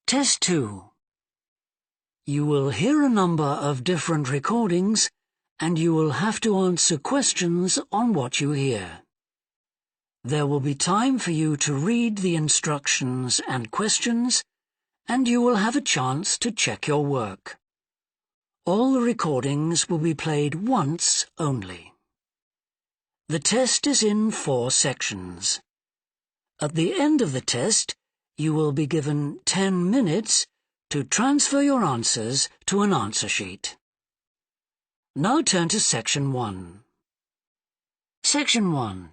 Test 2. You will hear a number of different recordings, and you will have to answer questions on what you hear. There will be time for you to read the instructions and questions, and you will have a chance to check your work. All the recordings will be played once only. The test is in 4 sections. At the end of the test, you will be given 10 minutes to transfer your answers to an answer sheet. Now turn to Section 1. Section 1.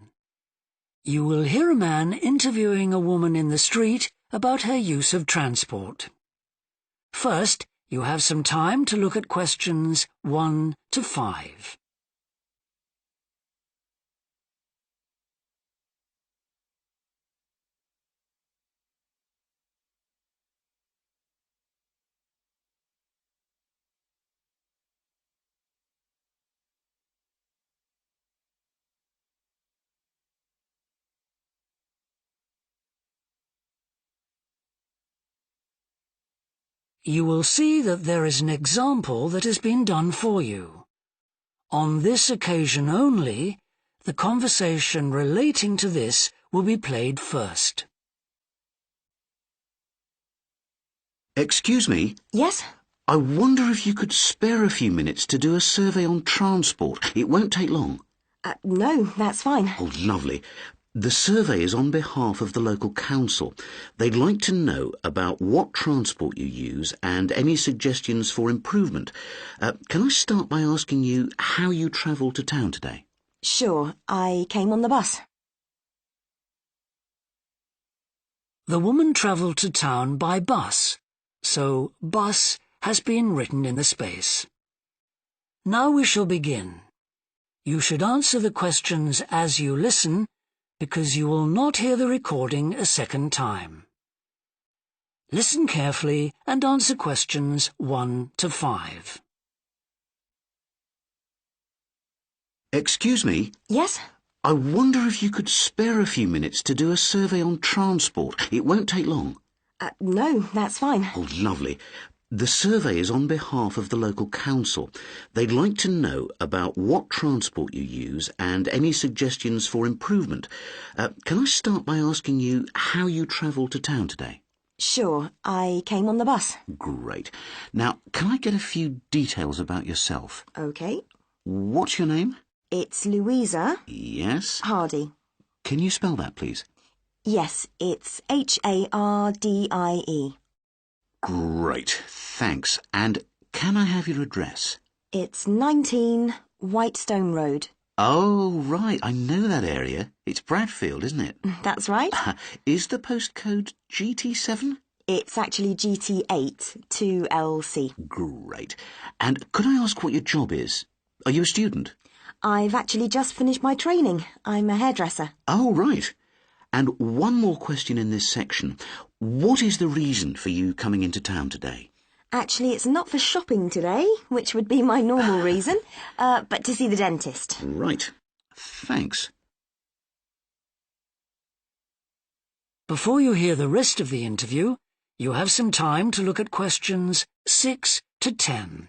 You will hear a man interviewing a woman in the street about her use of transport. First, you have some time to look at questions 1 to 5. You will see that there is an example that has been done for you. On this occasion only, the conversation relating to this will be played first. Excuse me? Yes? I wonder if you could spare a few minutes to do a survey on transport. It won't take long. No, that's fine. Oh, lovely. The survey is on behalf of the local council. They'd like to know about what transport you use and any suggestions for improvement. Can I start by asking you how you travelled to town today? Sure, I came on the bus. The woman travelled to town by bus, so bus has been written in the space. Now we shall begin. You should answer the questions as you listen, because you will not hear the recording a second time. Listen carefully and answer questions 1 to 5. Excuse me? Yes? I wonder if you could spare a few minutes to do a survey on transport. It won't take long. No, that's fine. Oh, lovely. The survey is on behalf of the local council. They'd like to know about what transport you use and any suggestions for improvement. Can I start by asking you how you travelled to town today? Sure, I came on the bus. Great. Now, can I get a few details about yourself? OK. What's your name? It's Louisa. Yes. Hardy. Can you spell that, please? Yes, it's Hardie. Great, thanks. And can I have your address? It's 19 Whitestone Road. Oh, right, I know that area. It's Bradfield, isn't it? That's right. Is the postcode GT7? It's actually GT8 2LC. Great. And could I ask what your job is? Are you a student? I've actually just finished my training. I'm a hairdresser. Oh, right. And one more question in this section. What is the reason for you coming into town today? Actually, it's not for shopping today, which would be my normal reason, but to see the dentist. Right. Thanks. Before you hear the rest of the interview, you have some time to look at questions 6 to 10.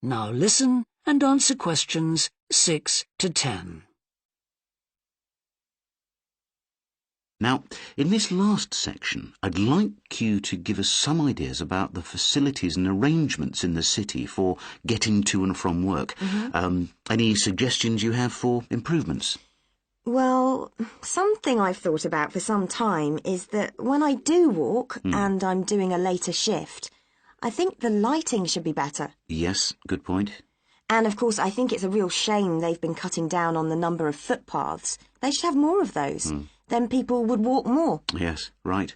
Now listen and answer questions 6 to 10. Now, in this last section, I'd like you to give us some ideas about the facilities and arrangements in the city for getting to and from work. Any suggestions you have for improvements? Well, something I've thought about for some time is that when I do walk and I'm doing a later shift, I think the lighting should be better. Yes, good point. And of course, I think it's a real shame they've been cutting down on the number of footpaths. They should have more of those. Then people would walk more. Yes, right.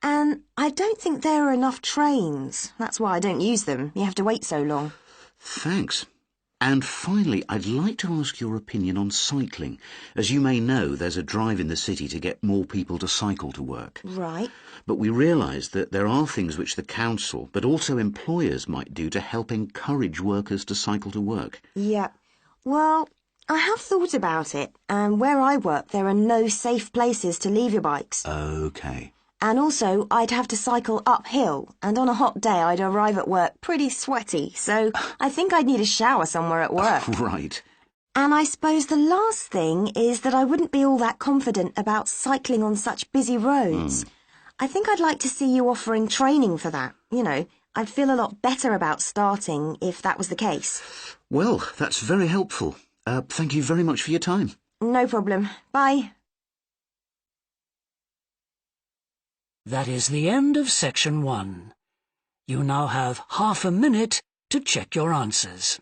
And I don't think there are enough trains. That's why I don't use them. You have to wait so long. Thanks. And finally, I'd like to ask your opinion on cycling. As you may know, there's a drive in the city to get more people to cycle to work. Right. But we realise that there are things which the council, but also employers, might do to help encourage workers to cycle to work. Yeah. Well, I have thought about it, and where I work there are no safe places to leave your bikes. OK. And also, I'd have to cycle uphill, and on a hot day I'd arrive at work pretty sweaty, so I think I'd need a shower somewhere at work. Right. And I suppose the last thing is that I wouldn't be all that confident about cycling on such busy roads. I think I'd like to see you offering training for that. You know, I'd feel a lot better about starting if that was the case. Well, that's very helpful. Thank you very much for your time. No problem. Bye. That is the end of section 1. You now have half a minute to check your answers.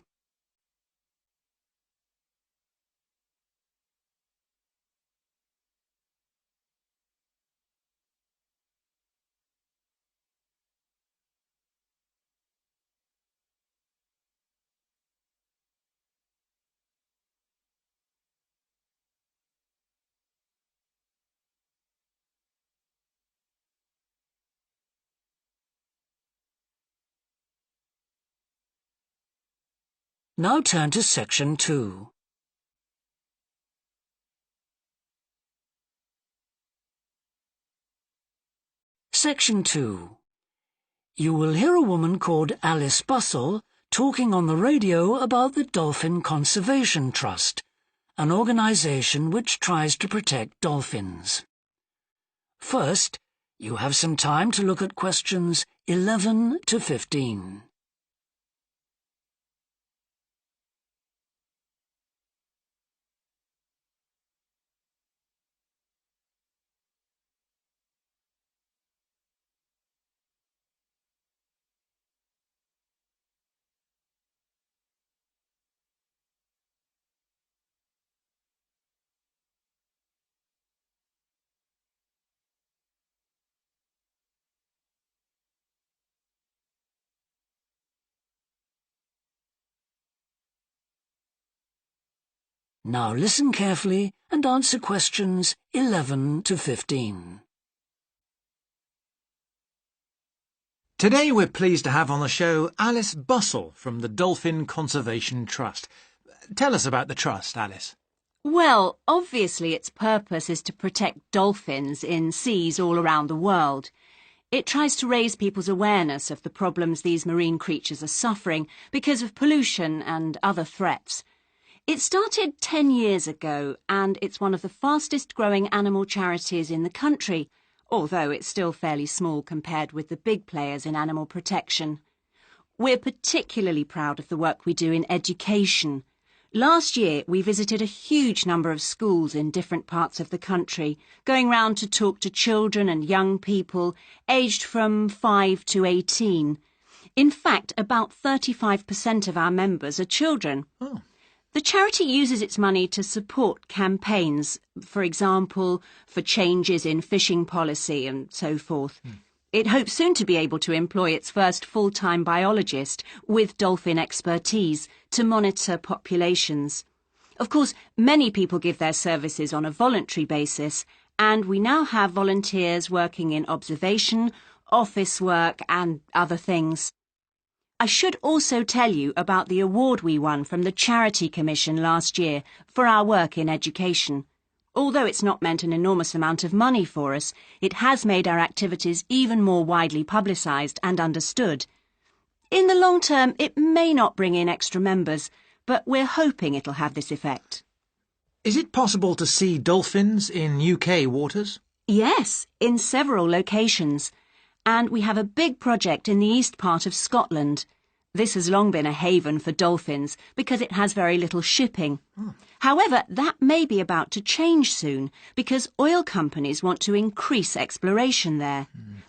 Now turn to section 2. Section 2. You will hear a woman called Alice Bustle talking on the radio about the Dolphin Conservation Trust, an organisation which tries to protect dolphins. First, you have some time to look at questions 11 to 15. Now listen carefully and answer questions 11 to 15. Today we're pleased to have on the show Alice Bustle from the Dolphin Conservation Trust. Tell us about the trust, Alice. Well, obviously its purpose is to protect dolphins in seas all around the world. It tries to raise people's awareness of the problems these marine creatures are suffering because of pollution and other threats. It started 10 years ago, and it's one of the fastest growing animal charities in the country, although it's still fairly small compared with the big players in animal protection. We're particularly proud of the work we do in education. Last year, we visited a huge number of schools in different parts of the country, going round to talk to children and young people aged from 5 to 18. In fact, about 35% of our members are children. Oh. The charity uses its money to support campaigns, for example, for changes in fishing policy and so forth. It hopes soon to be able to employ its first full-time biologist with dolphin expertise to monitor populations. Of course, many people give their services on a voluntary basis, and we now have volunteers working in observation, office work and other things. I should also tell you about the award we won from the Charity Commission last year for our work in education. Although it's not meant an enormous amount of money for us, it has made our activities even more widely publicised and understood. In the long term, it may not bring in extra members, but we're hoping it'll have this effect. Is it possible to see dolphins in UK waters? Yes, in several locations. And we have a big project in the east part of Scotland. This has long been a haven for dolphins because it has very little shipping. However, that may be about to change soon because oil companies want to increase exploration there.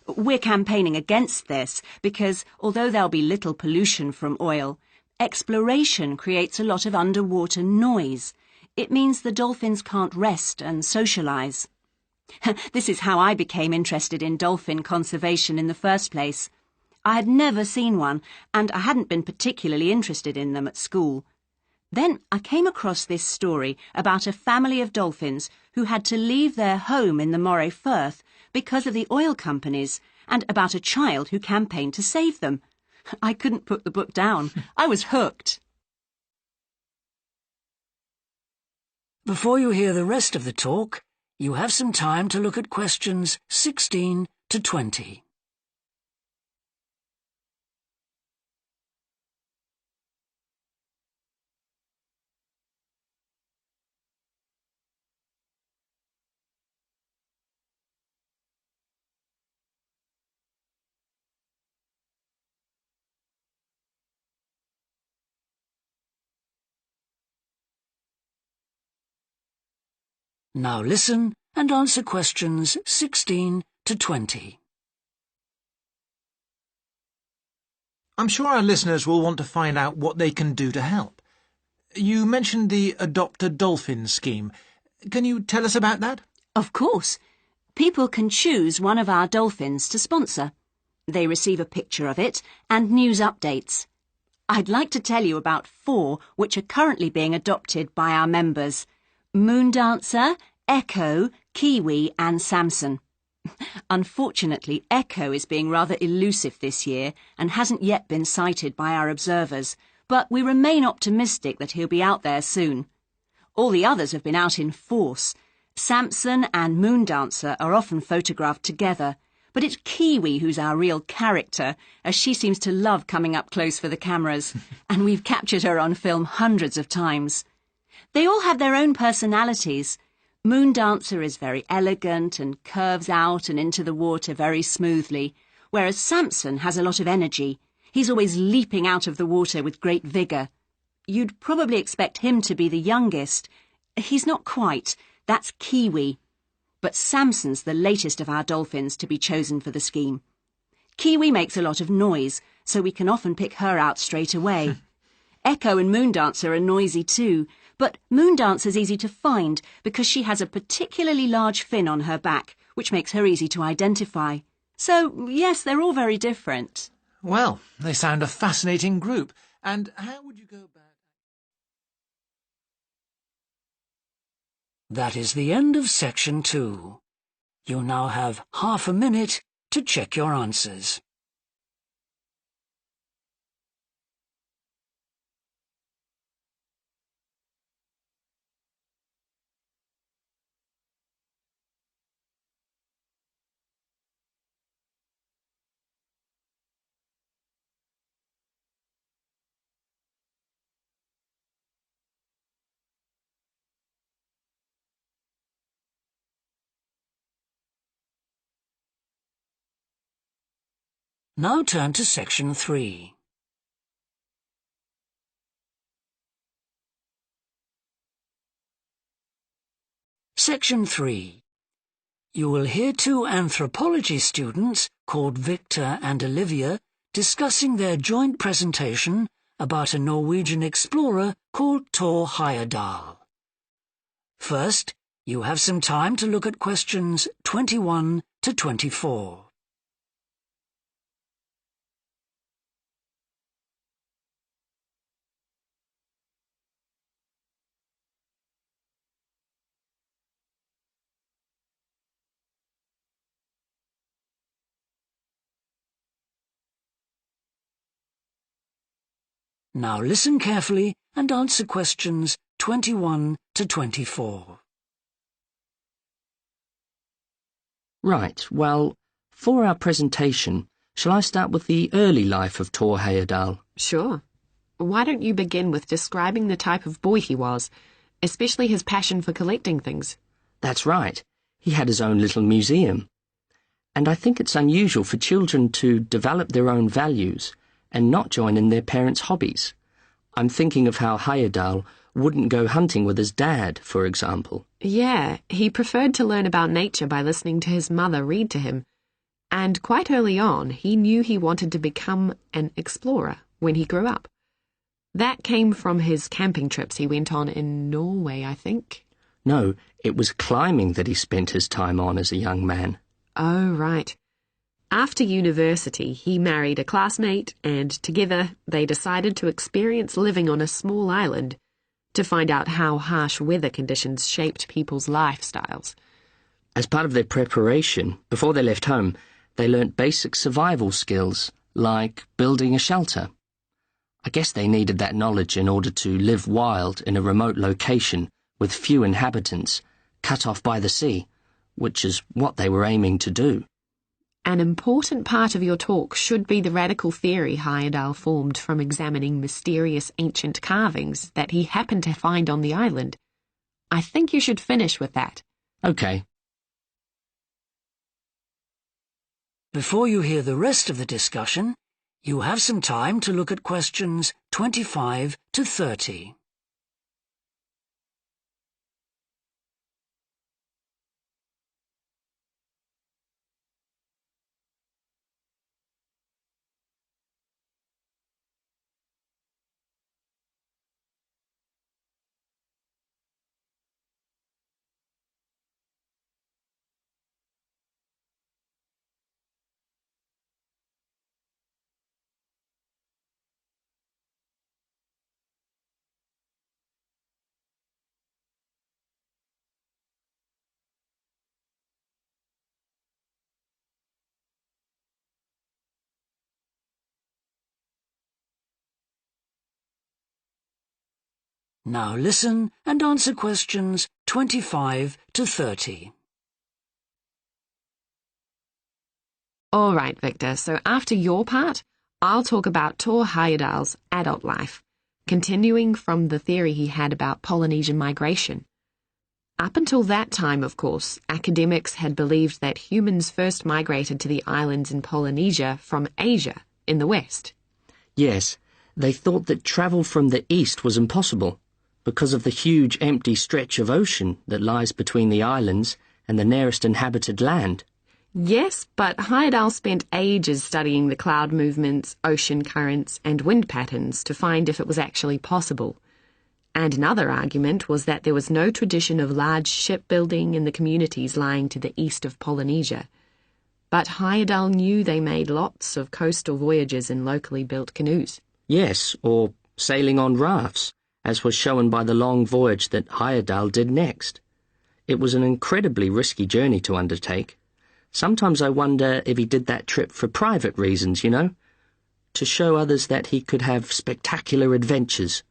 We're campaigning against this because, although there'll be little pollution from oil, exploration creates a lot of underwater noise. It means the dolphins can't rest and socialise. This is how I became interested in dolphin conservation in the first place. I had never seen one, and I hadn't been particularly interested in them at school. Then I came across this story about a family of dolphins who had to leave their home in the Moray Firth because of the oil companies, and about a child who campaigned to save them. I couldn't put the book down. I was hooked. Before you hear the rest of the talk, you have some time to look at questions 16 to 20. Now listen and answer questions 16 to 20. I'm sure our listeners will want to find out what they can do to help. You mentioned the Adopt a Dolphin scheme. Can you tell us about that? Of course. People can choose one of our dolphins to sponsor. They receive a picture of it and news updates. I'd like to tell you about 4 which are currently being adopted by our members: Moondancer, Echo, Kiwi and Samson. Unfortunately, Echo is being rather elusive this year and hasn't yet been sighted by our observers, but we remain optimistic that he'll be out there soon. All the others have been out in force. Samson and Moondancer are often photographed together, but it's Kiwi who's our real character, as she seems to love coming up close for the cameras, and we've captured her on film hundreds of times. They all have their own personalities. Moondancer is very elegant and curves out and into the water very smoothly, whereas Samson has a lot of energy. He's always leaping out of the water with great vigour. You'd probably expect him to be the youngest. He's not quite. That's Kiwi. But Samson's the latest of our dolphins to be chosen for the scheme. Kiwi makes a lot of noise, so we can often pick her out straight away. Echo and Moondancer are noisy too, but Moondancer's easy to find because she has a particularly large fin on her back, which makes her easy to identify. So, yes, they're all very different. Well, they sound a fascinating group. And how would you go about... That is the end of section 2. You now have half a minute to check your answers. Now turn to section 3. Section 3. You will hear 2 anthropology students called Victor and Olivia discussing their joint presentation about a Norwegian explorer called Thor Heyerdahl. First, you have some time to look at questions 21 to 24. Now listen carefully and answer questions 21 to 24. Right, well, for our presentation, shall I start with the early life of Thor Heyerdahl? Sure. Why don't you begin with describing the type of boy he was, especially his passion for collecting things? That's right. He had his own little museum. And I think it's unusual for children to develop their own values and not join in their parents' hobbies. I'm thinking of how Heyerdahl wouldn't go hunting with his dad, for example. Yeah, he preferred to learn about nature by listening to his mother read to him. And quite early on, he knew he wanted to become an explorer when he grew up. That came from his camping trips he went on in Norway, I think. No, it was climbing that he spent his time on as a young man. Oh, right. After university, he married a classmate, and together they decided to experience living on a small island to find out how harsh weather conditions shaped people's lifestyles. As part of their preparation, before they left home, they learnt basic survival skills, like building a shelter. I guess they needed that knowledge in order to live wild in a remote location with few inhabitants, cut off by the sea, which is what they were aiming to do. An important part of your talk should be the radical theory Heyerdahl formed from examining mysterious ancient carvings that he happened to find on the island. I think you should finish with that. Okay. Before you hear the rest of the discussion, you have some time to look at questions 25 to 30. Now listen and answer questions 25 to 30. All right, Victor, so after your part, I'll talk about Thor Heyerdahl's adult life, continuing from the theory he had about Polynesian migration. Up until that time, of course, academics had believed that humans first migrated to the islands in Polynesia from Asia in the west. Yes, they thought that travel from the east was impossible because of the huge empty stretch of ocean that lies between the islands and the nearest inhabited land. Yes, but Heyerdahl spent ages studying the cloud movements, ocean currents, and wind patterns to find if it was actually possible. And another argument was that there was no tradition of large shipbuilding in the communities lying to the east of Polynesia. But Heyerdahl knew they made lots of coastal voyages in locally built canoes. Yes, or sailing on rafts, as was shown by the long voyage that Heyerdahl did next. It was an incredibly risky journey to undertake. Sometimes I wonder if he did that trip for private reasons, you know, to show others that he could have spectacular adventures.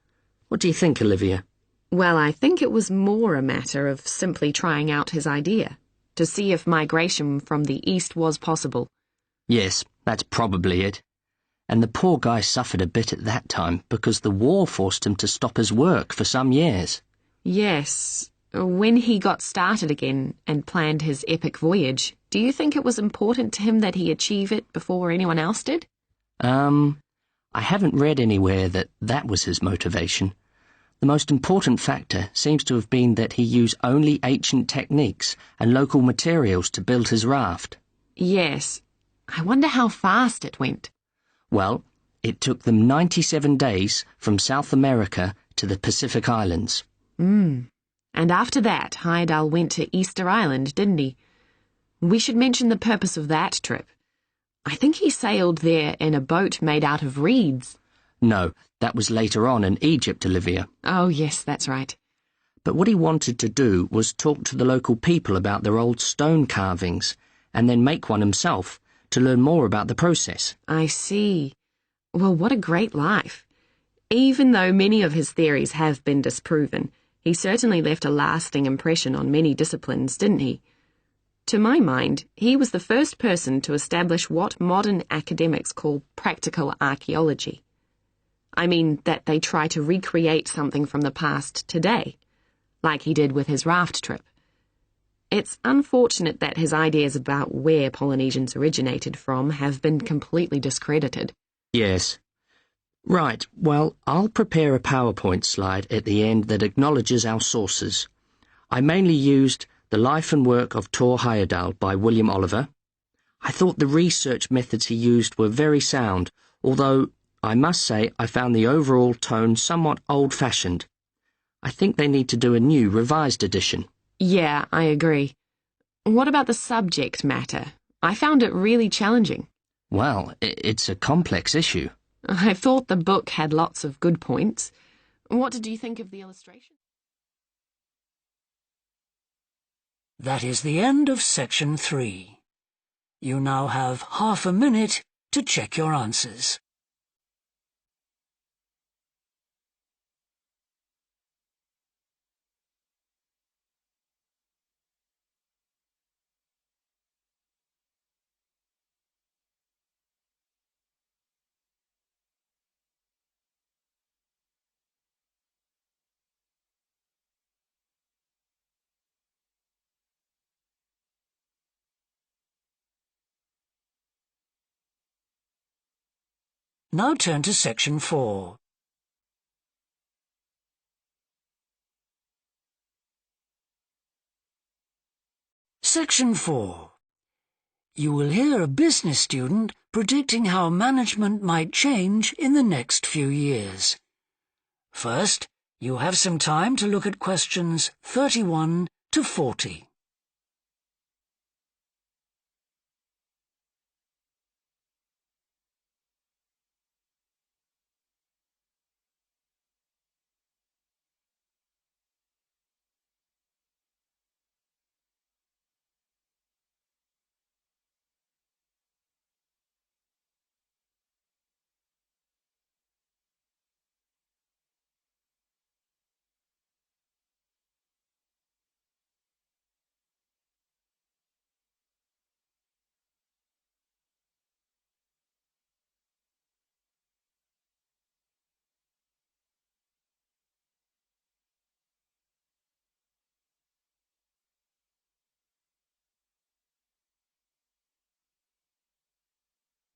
What do you think, Olivia? Well, I think it was more a matter of simply trying out his idea, to see if migration from the east was possible. Yes, that's probably it. And the poor guy suffered a bit at that time because the war forced him to stop his work for some years. Yes. When he got started again and planned his epic voyage, do you think it was important to him that he achieve it before anyone else did? I haven't read anywhere that that was his motivation. The most important factor seems to have been that he used only ancient techniques and local materials to build his raft. Yes. I wonder how fast it went. Well, it took them 97 days from South America to the Pacific Islands. And after that, Heyerdahl went to Easter Island, didn't he? We should mention the purpose of that trip. I think he sailed there in a boat made out of reeds. No, that was later on in Egypt, Olivia. Oh, yes, that's right. But what he wanted to do was talk to the local people about their old stone carvings and then make one himself to learn more about the process. I see. Well, what a great life. Even though many of his theories have been disproven, he certainly left a lasting impression on many disciplines, didn't he? To my mind, he was the first person to establish what modern academics call practical archaeology. I mean that they try to recreate something from the past today, like he did with his raft trip. It's unfortunate that his ideas about where Polynesians originated from have been completely discredited. Yes. Right, well, I'll prepare a PowerPoint slide at the end that acknowledges our sources. I mainly used The Life and Work of Thor Heyerdahl by William Oliver. I thought the research methods he used were very sound, although I must say I found the overall tone somewhat old-fashioned. I think they need to do a new, revised edition. Yeah, I agree. What about the subject matter? I found it really challenging. Well, it's a complex issue. I thought the book had lots of good points. What did you think of the illustration? That is the end of section 3. You now have half a minute to check your answers. Now turn to section 4. Section 4. You will hear a business student predicting how management might change in the next few years. First, you have some time to look at questions 31 to 40.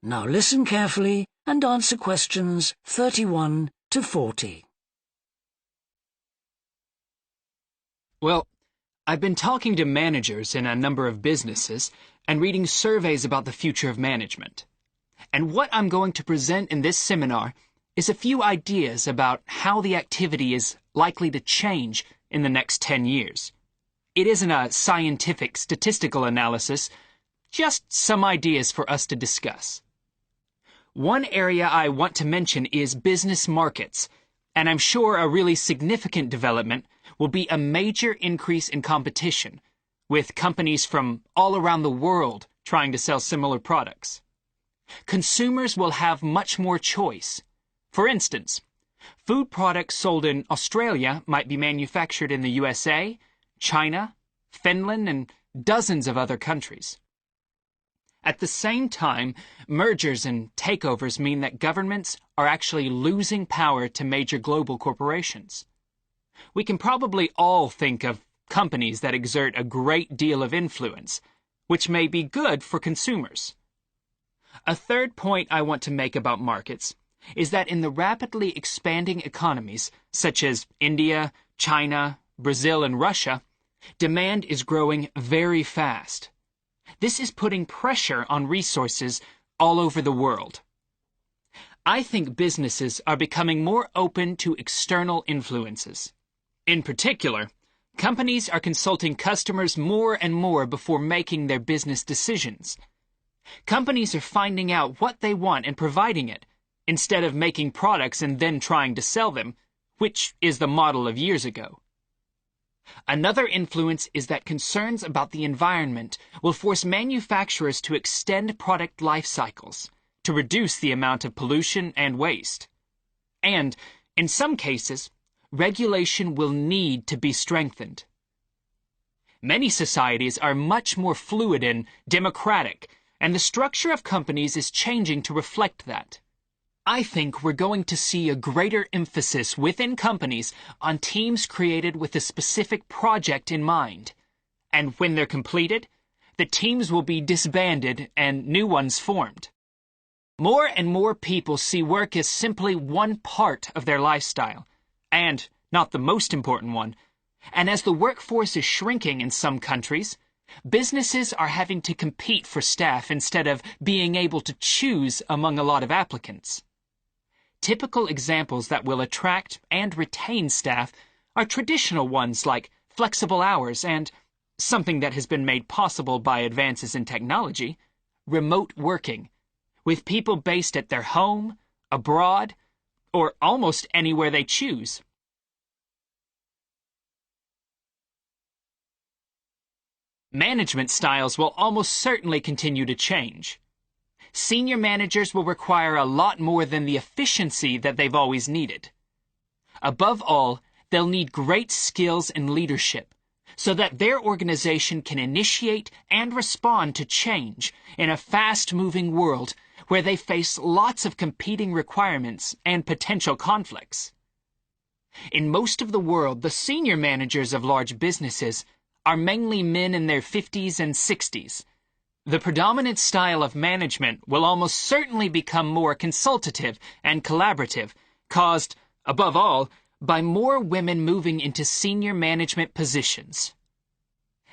Now listen carefully and answer questions 31 to 40. Well, I've been talking to managers in a number of businesses and reading surveys about the future of management. And what I'm going to present in this seminar is a few ideas about how the activity is likely to change in the next 10 years. It isn't a scientific statistical analysis, just some ideas for us to discuss. One area I want to mention is business markets, and I'm sure a really significant development will be a major increase in competition, with companies from all around the world trying to sell similar products. Consumers will have much more choice. For instance, food products sold in Australia might be manufactured in the USA, China, Finland, and dozens of other countries. At the same time, mergers and takeovers mean that governments are actually losing power to major global corporations. We can probably all think of companies that exert a great deal of influence, which may be good for consumers. A third point I want to make about markets is that in the rapidly expanding economies, such as India, China, Brazil, and Russia, demand is growing very fast. This is putting pressure on resources all over the world. I think businesses are becoming more open to external influences. In particular, companies are consulting customers more and more before making their business decisions. Companies are finding out what they want and providing it, instead of making products and then trying to sell them, which is the model of years ago. Another influence is that concerns about the environment will force manufacturers to extend product life cycles to reduce the amount of pollution and waste. And, in some cases, regulation will need to be strengthened. Many societies are much more fluid and democratic, and the structure of companies is changing to reflect that. I think we're going to see a greater emphasis within companies on teams created with a specific project in mind. And when they're completed, the teams will be disbanded and new ones formed. More and more people see work as simply one part of their lifestyle, and not the most important one. And as the workforce is shrinking in some countries, businesses are having to compete for staff instead of being able to choose among a lot of applicants. Typical examples that will attract and retain staff are traditional ones like flexible hours and, something that has been made possible by advances in technology, remote working, with people based at their home, abroad, or almost anywhere they choose. Management styles will almost certainly continue to change. Senior managers will require a lot more than the efficiency that they've always needed. Above all, they'll need great skills in leadership, so that their organization can initiate and respond to change in a fast-moving world where they face lots of competing requirements and potential conflicts. In most of the world, the senior managers of large businesses are mainly men in their 50s and 60s. The predominant style of management will almost certainly become more consultative and collaborative, caused, above all, by more women moving into senior management positions.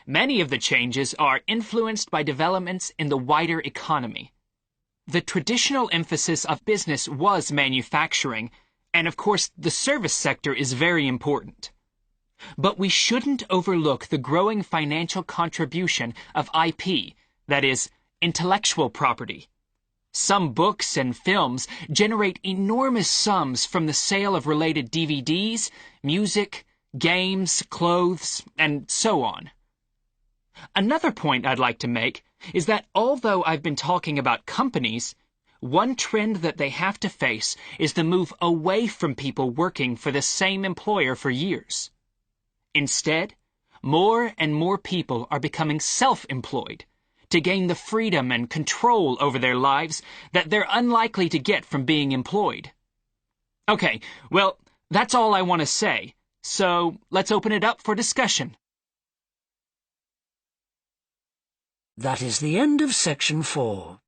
Many of the changes are influenced by developments in the wider economy. The traditional emphasis of business was manufacturing, and of course the service sector is very important. But we shouldn't overlook the growing financial contribution of IP, that is, intellectual property. Some books and films generate enormous sums from the sale of related DVDs, music, games, clothes, and so on. Another point I'd like to make is that although I've been talking about companies, one trend that they have to face is the move away from people working for the same employer for years. Instead, more and more people are becoming self-employed to gain the freedom and control over their lives that they're unlikely to get from being employed. Okay, well, that's all I want to say, so let's open it up for discussion. That is the end of section 4.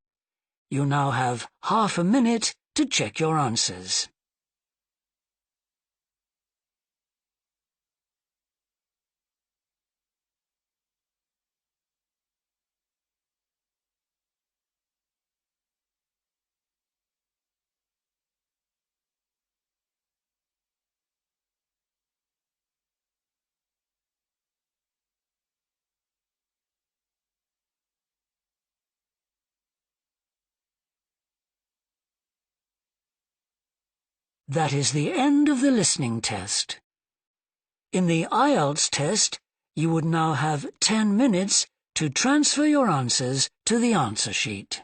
You now have half a minute to check your answers. That is the end of the listening test. In the Ielts test, you would now have 10 minutes to transfer your answers to the answer sheet.